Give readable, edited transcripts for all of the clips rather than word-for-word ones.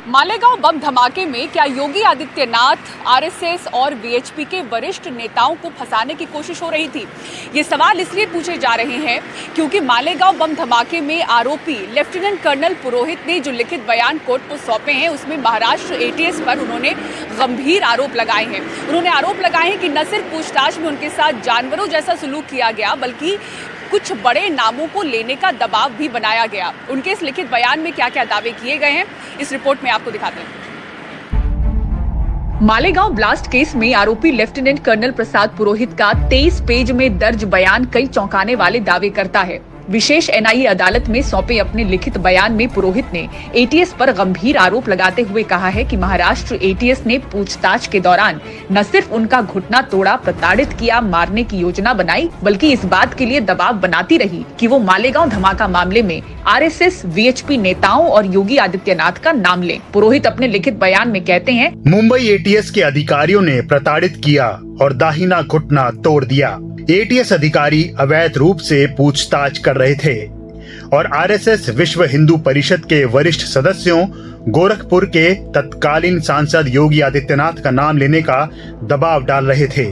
मालेगांव बम धमाके में क्या योगी आदित्यनाथ, आरएसएस और वीएचपी के वरिष्ठ नेताओं को फंसाने की कोशिश हो रही थी? ये सवाल इसलिए पूछे जा रहे हैं क्योंकि मालेगांव बम धमाके में आरोपी लेफ्टिनेंट कर्नल पुरोहित ने जो लिखित बयान कोर्ट को सौंपे हैं उसमें महाराष्ट्र एटीएस पर उन्होंने गंभीर आरोप लगाए हैं। उन्होंने आरोप लगाए हैं कि न सिर्फ पूछताछ में उनके साथ जानवरों जैसा सलूक किया गया बल्कि कुछ बड़े नामों को लेने का दबाव भी बनाया गया। उनके इस लिखित बयान में क्या क्या दावे किए गए हैं इस रिपोर्ट में आपको दिखाते हैं। मालेगांव ब्लास्ट केस में आरोपी लेफ्टिनेंट कर्नल प्रसाद पुरोहित का 23 पेज में दर्ज बयान कई चौंकाने वाले दावे करता है। विशेष एनआईए अदालत में सौंपे अपने लिखित बयान में पुरोहित ने एटीएस पर गंभीर आरोप लगाते हुए कहा है कि महाराष्ट्र एटीएस ने पूछताछ के दौरान न सिर्फ उनका घुटना तोड़ा, प्रताड़ित किया, मारने की योजना बनाई, बल्कि इस बात के लिए दबाव बनाती रही कि वो मालेगांव धमाका मामले में आरएसएस, वीएचपी नेताओं और योगी आदित्यनाथ का नाम लें। पुरोहित अपने लिखित बयान में कहते हैं, मुंबई एटीएस के अधिकारियों ने प्रताड़ित किया और दाहिना घुटना तोड़ दिया। एटीएस अधिकारी अवैध रूप से पूछताछ कर रहे थे और आरएसएस विश्व हिंदू परिषद के वरिष्ठ सदस्यों, गोरखपुर के तत्कालीन सांसद योगी आदित्यनाथ का नाम लेने का दबाव डाल रहे थे।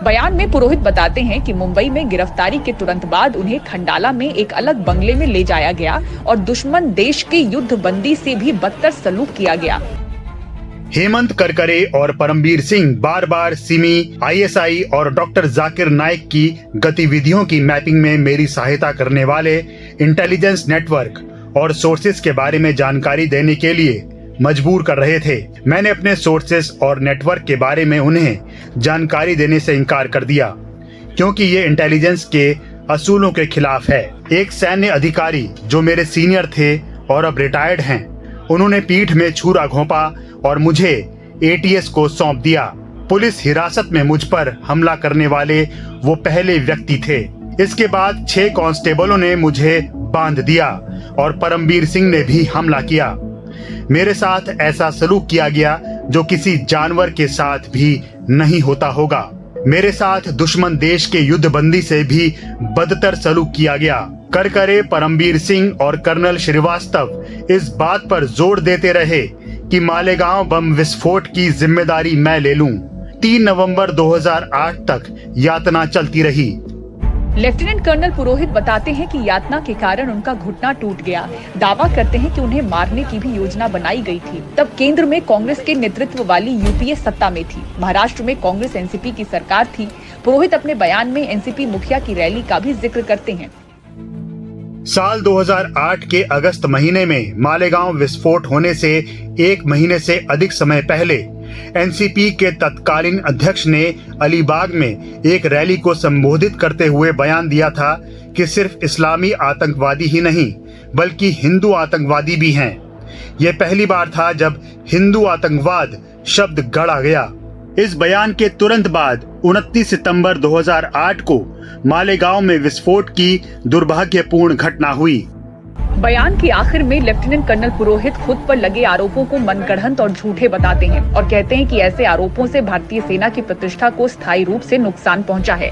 बयान में पुरोहित बताते हैं कि मुंबई में गिरफ्तारी के तुरंत बाद उन्हें खंडाला में एक अलग बंगले में ले जाया गया और दुश्मन देश के युद्ध बंदी से भी बदतर सलूक किया गया। हेमंत करकरे और परमबीर सिंह बार बार सिमी, आईएसआई और डॉक्टर जाकिर नाइक की गतिविधियों की मैपिंग में मेरी सहायता करने वाले इंटेलिजेंस नेटवर्क और सोर्सेस के बारे में जानकारी देने के लिए मजबूर कर रहे थे। मैंने अपने सोर्सेस और नेटवर्क के बारे में उन्हें जानकारी देने से इनकार कर दिया क्योंकि ये इंटेलिजेंस के असूलों के खिलाफ है। एक सैन्य अधिकारी जो मेरे सीनियर थे और अब रिटायर्ड हैं, उन्होंने पीठ में छुरा घोंपा और मुझे एटीएस को सौंप दिया। पुलिस हिरासत में मुझ पर हमला करने वाले वो पहले व्यक्ति थे। इसके बाद 6 कांस्टेबलों ने मुझे बांध दिया और परमबीर सिंह ने भी हमला किया। मेरे साथ ऐसा सलूक किया गया जो किसी जानवर के साथ भी नहीं होता होगा। मेरे साथ दुश्मन देश के युद्धबंदी से भी बदतर सलूक किया गया। करकरे, परमबीर सिंह और कर्नल श्रीवास्तव इस बात पर जोर देते रहे कि मालेगांव बम विस्फोट की जिम्मेदारी मैं ले लूं। 3 नवंबर 2008 तक यातना चलती रही। लेफ्टिनेंट कर्नल पुरोहित बताते हैं कि यातना के कारण उनका घुटना टूट गया। दावा करते हैं कि उन्हें मारने की भी योजना बनाई गई थी। तब केंद्र में कांग्रेस के नेतृत्व वाली यूपीए सत्ता में थी। महाराष्ट्र में कांग्रेस एनसीपी की सरकार थी। पुरोहित अपने बयान में एनसीपी मुखिया की रैली का भी जिक्र करते हैं। साल 2008 के अगस्त महीने में मालेगांव विस्फोट होने से 1 महीने से अधिक समय पहले एनसीपी के तत्कालीन अध्यक्ष ने अलीबाग में एक रैली को संबोधित करते हुए बयान दिया था कि सिर्फ इस्लामी आतंकवादी ही नहीं बल्कि हिंदू आतंकवादी भी हैं। यह पहली बार था जब हिंदू आतंकवाद शब्द गढ़ा गया। इस बयान के तुरंत बाद 29 सितंबर 2008 को मालेगांव में विस्फोट की दुर्भाग्यपूर्ण घटना हुई। बयान के आखिर में लेफ्टिनेंट कर्नल पुरोहित खुद पर लगे आरोपों को मनगढ़ंत और झूठे बताते हैं और कहते हैं कि ऐसे आरोपों से भारतीय सेना की प्रतिष्ठा को स्थायी रूप से नुकसान पहुंचा है।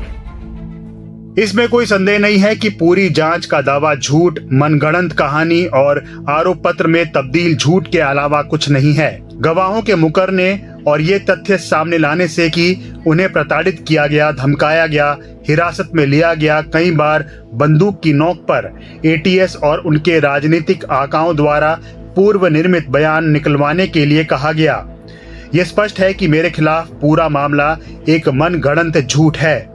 इसमें कोई संदेह नहीं है कि पूरी जांच का दावा झूठ, मनगढ़ंत कहानी और आरोप पत्र में तब्दील झूठ के अलावा कुछ नहीं है। गवाहों के मुकरने और ये तथ्य सामने लाने से कि उन्हें प्रताड़ित किया गया, धमकाया गया, हिरासत में लिया गया, कई बार बंदूक की नोक पर एटीएस और उनके राजनीतिक आकाओं द्वारा पूर्व निर्मित बयान निकलवाने के लिए कहा गया। ये स्पष्ट है कि मेरे खिलाफ पूरा मामला एक मनगढ़ंत झूठ है।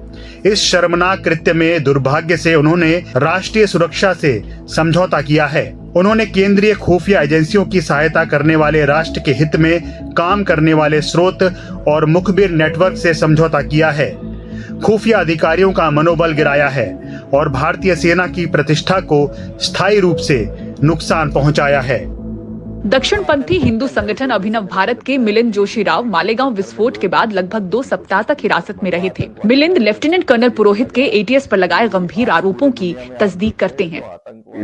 इस शर्मनाक कृत्य में दुर्भाग्य से उन्होंने राष्ट्रीय सुरक्षा से समझौता किया है। उन्होंने केंद्रीय खुफिया एजेंसियों की सहायता करने वाले राष्ट्र के हित में काम करने वाले स्रोत और मुखबिर नेटवर्क से समझौता किया है। खुफिया अधिकारियों का मनोबल गिराया है और भारतीय सेना की प्रतिष्ठा को स्थायी रूप से नुकसान पहुंचाया है। दक्षिणपंथी हिंदू संगठन अभिनव भारत के मिलिंद जोशीराव मालेगांव विस्फोट के बाद लगभग 2 सप्ताह तक हिरासत में रहे थे। मिलिंद लेफ्टिनेंट कर्नल पुरोहित के एटीएस पर लगाए गंभीर आरोपों की तस्दीक करते हैं।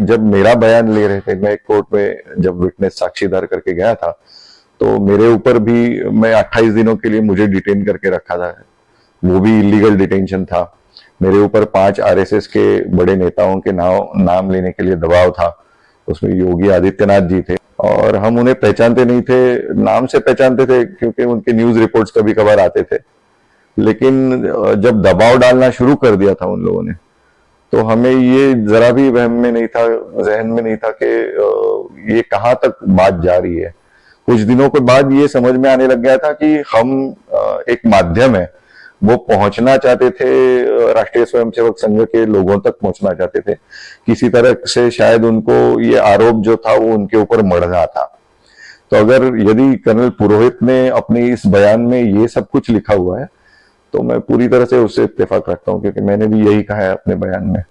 जब मेरा बयान ले रहे थे, मैं कोर्ट में जब विटनेस साक्षीदार करके गया था तो मेरे ऊपर भी मैं 28 दिनों के लिए मुझे डिटेन करके रखा था। वो भी इलीगल डिटेंशन था। मेरे ऊपर 5 आरएसएस के बड़े नेताओं के नाम लेने के लिए दबाव था। उसमें योगी आदित्यनाथ जी थे और हम उन्हें पहचानते नहीं थे, नाम से पहचानते थे क्योंकि उनके न्यूज रिपोर्ट्स कभी कभार आते थे, लेकिन जब दबाव डालना शुरू कर दिया था उन लोगों ने, तो हमें ये जरा भी वहम में नहीं था, जहन में नहीं था कि ये कहाँ तक बात जा रही है। कुछ दिनों के बाद ये समझ में आने लग गया था कि हम एक माध्यम है, वो पहुंचना चाहते थे, राष्ट्रीय स्वयंसेवक संघ के लोगों तक पहुंचना चाहते थे। किसी तरह से शायद उनको ये आरोप जो था वो उनके ऊपर मढ़ रहा था। तो अगर यदि कर्नल पुरोहित ने अपने इस बयान में ये सब कुछ लिखा हुआ है तो मैं पूरी तरह से उससे इत्तेफाक रखता हूं, क्योंकि मैंने भी यही कहा है अपने बयान में।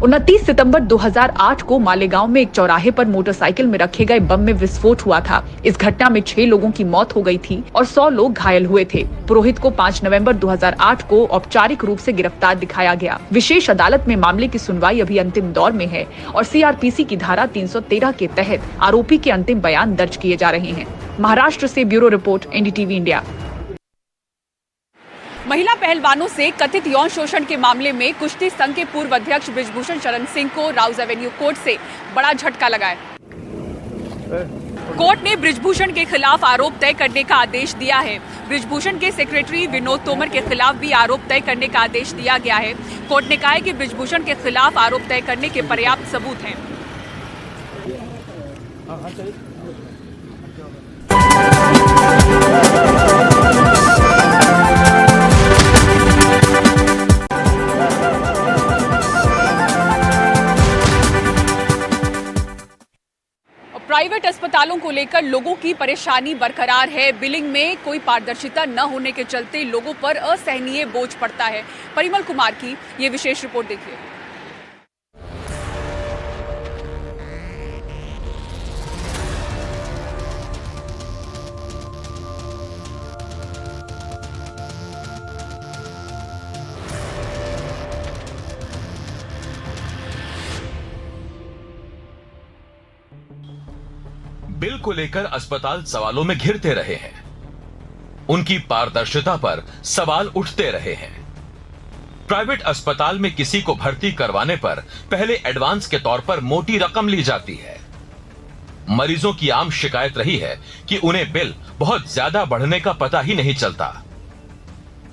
29 सितंबर 2008 को मालेगांव में एक चौराहे पर मोटरसाइकिल में रखे गए बम में विस्फोट हुआ था। इस घटना में 6 लोगों की मौत हो गई थी और 100 लोग घायल हुए थे। पुरोहित को 5 नवंबर 2008 को औपचारिक रूप से गिरफ्तार दिखाया गया। विशेष अदालत में मामले की सुनवाई अभी अंतिम दौर में है और सीआरपीसी की धारा 313 के तहत आरोपी के अंतिम बयान दर्ज किए जा रहे हैं। महाराष्ट्र से ब्यूरो रिपोर्ट, एनडीटीवी इंडिया। महिला पहलवानों से कथित यौन शोषण के मामले में कुश्ती संघ के पूर्व अध्यक्ष बृजभूषण शरण सिंह को राउज एवेन्यू कोर्ट से बड़ा झटका लगा है। कोर्ट ने बृजभूषण के खिलाफ आरोप तय करने का आदेश दिया है। बृजभूषण के सेक्रेटरी विनोद तोमर के खिलाफ भी आरोप तय करने का आदेश दिया गया है। कोर्ट ने कहा है कि बृजभूषण के खिलाफ आरोप तय करने के पर्याप्त सबूत हैं। प्राइवेट अस्पतालों को लेकर लोगों की परेशानी बरकरार है। बिलिंग में कोई पारदर्शिता न होने के चलते लोगों पर असहनीय बोझ पड़ता है। परिमल कुमार की ये विशेष रिपोर्ट देखिए। बिल को लेकर अस्पताल सवालों में घिरते रहे हैं। उनकी पारदर्शिता पर सवाल उठते रहे हैं। प्राइवेट अस्पताल में किसी को भर्ती करवाने पर पहले एडवांस के तौर पर मोटी रकम ली जाती है। मरीजों की आम शिकायत रही है कि उन्हें बिल बहुत ज्यादा बढ़ने का पता ही नहीं चलता।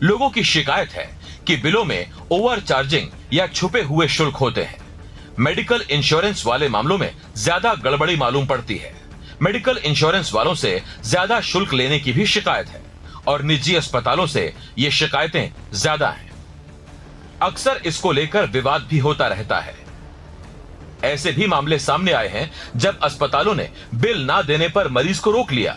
लोगों की शिकायत है कि बिलों में ओवर चार्जिंग या छुपे हुए शुल्क होते हैं। मेडिकल इंश्योरेंस वाले मामलों में ज्यादा गड़बड़ी मालूम पड़ती है। मेडिकल इंश्योरेंस वालों से ज्यादा शुल्क लेने की भी शिकायत है और निजी अस्पतालों से ये शिकायतें ज्यादा हैं। अक्सर इसको लेकर विवाद भी होता रहता है। ऐसे भी मामले सामने आए हैं जब अस्पतालों ने बिल ना देने पर मरीज को रोक लिया।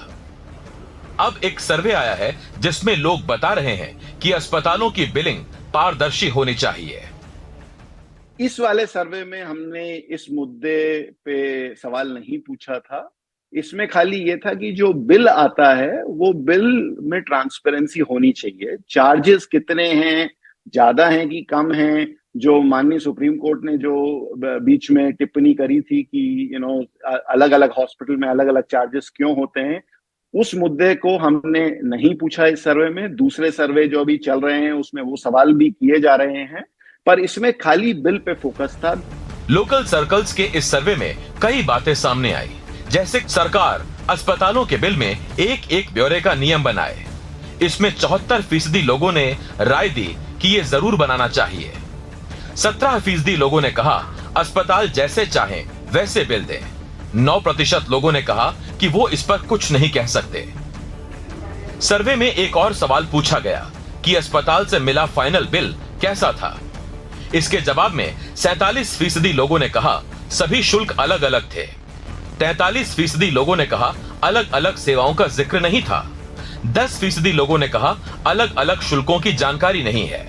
अब एक सर्वे आया है जिसमें लोग बता रहे हैं कि अस्पतालों की बिलिंग पारदर्शी होनी चाहिए। इस वाले सर्वे में हमने इस मुद्दे पे सवाल नहीं पूछा था। इसमें खाली ये था कि जो बिल आता है वो बिल में ट्रांसपेरेंसी होनी चाहिए। चार्जेस कितने हैं, ज्यादा हैं कि कम हैं, जो माननीय सुप्रीम कोर्ट ने जो बीच में टिप्पणी करी थी कि अलग अलग हॉस्पिटल में अलग अलग चार्जेस क्यों होते हैं, उस मुद्दे को हमने नहीं पूछा इस सर्वे में। दूसरे सर्वे जो अभी चल रहे हैं उसमें वो सवाल भी किए जा रहे हैं, पर इसमें खाली बिल पे फोकस था। लोकल सर्कल्स के इस सर्वे में कई बातें सामने आई, जैसे सरकार अस्पतालों के बिल में एक एक ब्यौरे का नियम बनाए। इसमें 74% लोगों ने राय दी कि ये जरूर बनाना चाहिए। 17% लोगों ने कहा अस्पताल जैसे चाहें वैसे बिल दें। 9% लोगों ने कहा कि वो इस पर कुछ नहीं कह सकते। सर्वे में एक और सवाल पूछा गया कि अस्पताल से मिला फाइनल बिल कैसा था। इसके जवाब में 47% लोगों ने कहा सभी शुल्क अलग अलग थे। 43% लोगों ने कहा अलग अलग सेवाओं का जिक्र नहीं था। 10% लोगों ने कहा अलग अलग शुल्कों की जानकारी नहीं है।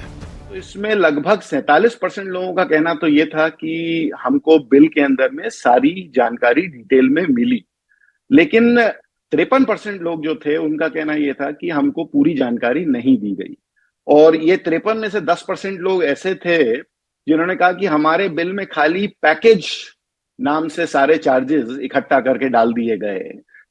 तो इसमें लगभग 47% लोगों का कहना तो ये था कि हमको बिल के अंदर में सारी जानकारी डिटेल में मिली, लेकिन 53% लोग जो थे उनका कहना ये था कि हमको पूरी जानकारी नहीं दी गई। और ये 53 में से 10% लोग ऐसे थे जिन्होंने कहा कि हमारे बिल में खाली पैकेज नाम से सारे चार्जेस इकट्ठा करके डाल दिए गए,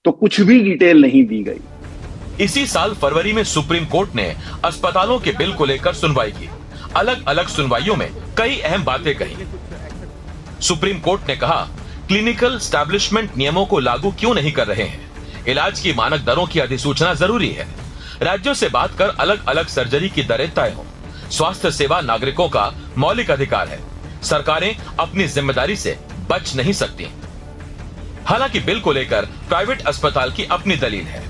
तो कुछ भी डिटेल नहीं दी गई। इसी साल फरवरी में सुप्रीम कोर्ट ने अस्पतालों के बिल को लेकर सुनवाई की। अलग अलग सुनवाइयों में कई अहम बातें कही। सुप्रीम कोर्ट ने कहा क्लिनिकल स्टैब्लिशमेंट नियमों को लागू क्यों नहीं कर रहे हैं? इलाज की मानक दरों की अधिसूचना जरूरी है। राज्यों से बात कर अलग अलग सर्जरी की दरें तय हों। स्वास्थ्य सेवा नागरिकों का मौलिक अधिकार है। सरकारें अपनी जिम्मेदारी से बच नहीं सकती। हालांकि बिल को लेकर प्राइवेट अस्पताल की अपनी दलील है।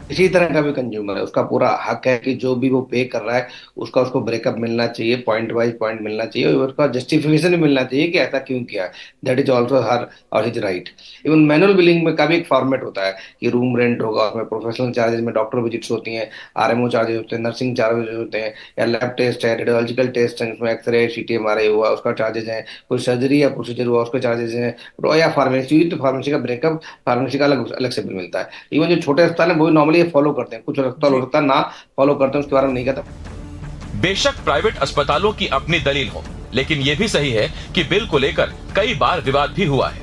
इसी तरह का भी कंज्यूमर है, उसका पूरा हक है कि जो भी वो पे कर रहा है उसको ब्रेकअप मिलना चाहिए, पॉइंट वाइज पॉइंट मिलना चाहिए, और उसका जस्टिफिकेशन भी मिलना चाहिए कि ऐसा क्यों किया है। दैट इज ऑल्सो हर और his right. Even manual billing में का भी एक फॉर्मेट होता है कि रूम रेंट होगा, उसमें प्रोफेशनल चार्जेस में डॉक्टर विजिट्स होती हैं, आरएमओ चार्जेस होते हैं, नर्सिंग चार्जेस होते हैं, या लैब टेस्ट है, रेडियोलॉजिकल टेस्ट है, उसमें एक्सरे सीटी एमआरआई हुआ उसका चार्जेस है, कोई सर्जरी या प्रोसीजर हुआ उसके चार्जेस हैं, या फार्मेसी तो फार्मेसी का ब्रेकअप, फार्मेसी का अलग अलग से बिल मिलता है। इवन जो छोटे अस्पताल है वो नॉर्मली फॉलो करते हैं, कुछ अस्पताल होता है ना फॉलो करते हैं, उसके बारे में नहीं कहता। बेशक प्राइवेट अस्पतालों की अपनी दलील हो, लेकिन यह भी सही है कि बिल को लेकर कई बार विवाद भी हुआ है।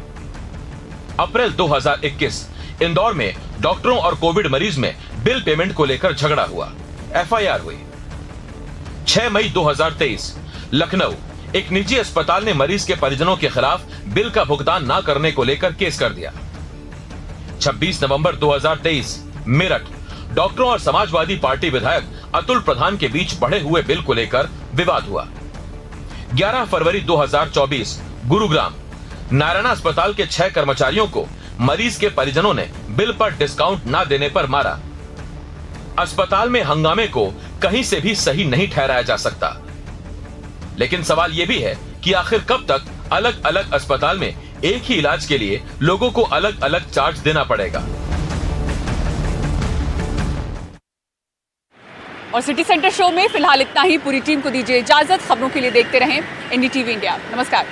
अप्रैल 2021 इंदौर में डॉक्टरों और कोविड मरीज में बिल पेमेंट को लेकर झगड़ा हुआ, एफआईआर हुई। 6 मई 2023 लखनऊ एक निजी अस्पताल ने मरीज के परिजनों के खिलाफ बिल का भुगतान न करने को लेकर केस कर दिया। 26 नवंबर 2023 मेरठ डॉक्टरों और समाजवादी पार्टी विधायक अतुल प्रधान के बीच बढ़े हुए बिल को लेकर विवाद हुआ। 11 फरवरी 2024 गुरुग्राम नारायणा अस्पताल के 6 कर्मचारियों को मरीज के परिजनों ने बिल पर डिस्काउंट न देने पर मारा। अस्पताल में हंगामे को कहीं से भी सही नहीं ठहराया जा सकता, लेकिन सवाल यह भी है कि आखिर कब तक अलग अलग अस्पताल में एक ही इलाज के लिए लोगों को अलग अलग चार्ज देना पड़ेगा। और सिटी सेंटर शो में फिलहाल इतना ही। पूरी टीम को दीजिए इजाजत। खबरों के लिए देखते रहें NDTV इंडिया। नमस्कार।